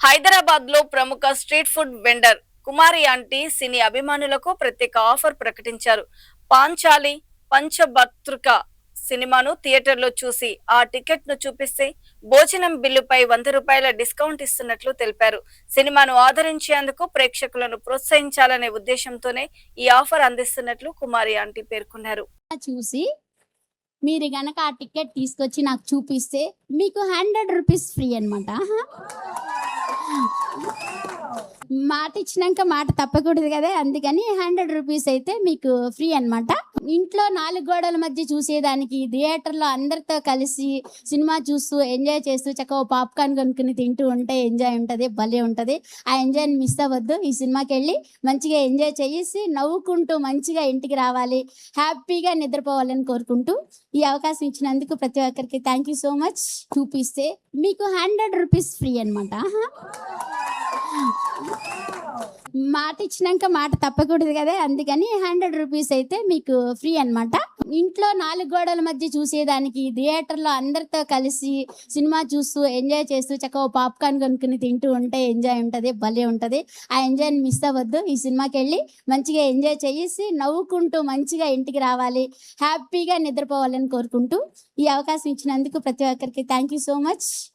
హైదరాబాద్ లో ప్రముఖ street food vendor కుమారి aunty సినీ అభిమానులకు ప్రత్యేక ఆఫర్ ప్రకటించారు. పాంచాలి పంచభత్రుక సినిమాను థియేటర్లో చూసి ఆ టికెట్ ను చూపిస్తే భోజనం బిల్లుపై ₹100 డిస్కౌంట్ ఇస్తున్నట్లు తెలిపారు. సినిమాను ఆదరించేందుకు ప్రేక్షకులను ప్రోత్సహించాలనే ఉద్దేశంతోనే ఈ ఆఫర్ అందిస్తున్నట్లు కుమారి ఆంటీ పేర్కొన్నారు. చూసి మీరు గనక ఆ టికెట్ తీసుకొచ్చి నాకు చూపిస్తే మీకు ₹100 ఫ్రీ అనమాట. మాట ఇచ్చినాక మాట తప్పకూడదు కదా, అందుకని ₹100 అయితే మీకు ఫ్రీ అనమాట. ఇంట్లో 4 గోడల మధ్య చూసేదానికి థియేటర్లో అందరితో కలిసి సినిమా చూస్తూ ఎంజాయ్ చేస్తూ చక్కగా పాప్కార్న్ కొనుక్కుని తింటూ ఉంటే ఎంజాయ్ ఉంటుంది, భలే ఉంటుంది. ఆ ఎంజాయ్ని మిస్ అవ్వద్దు. ఈ సినిమాకి వెళ్ళి మంచిగా ఎంజాయ్ చేసి నవ్వుకుంటూ మంచిగా ఇంటికి రావాలి, హ్యాపీగా నిద్రపోవాలని కోరుకుంటూ ఈ అవకాశం ఇచ్చినందుకు ప్రతి ఒక్కరికి థ్యాంక్ యూ సో మచ్. చూపిస్తే మీకు ₹100 ఫ్రీ అనమాట. మాట ఇచ్చినాక మాట తప్పకూడదు కదా, అందుకని ₹100 అయితే మీకు ఫ్రీ అనమాట. ఇంట్లో 4 గోడల మధ్య చూసేదానికి థియేటర్లో అందరితో కలిసి సినిమా చూస్తూ ఎంజాయ్ చేస్తూ చక్కగా పాప్కార్న్ కొనుక్కుని తింటూ ఉంటే ఎంజాయ్ ఉంటుంది, భలే ఉంటుంది. ఆ ఎంజాయ్ని మిస్ అవ్వద్దు. ఈ సినిమాకి వెళ్ళి మంచిగా ఎంజాయ్ చేసి నవ్వుకుంటూ మంచిగా ఇంటికి రావాలి, హ్యాపీగా నిద్రపోవాలని కోరుకుంటూ ఈ అవకాశం ఇచ్చినందుకు ప్రతి ఒక్కరికి థ్యాంక్ యూ సో మచ్.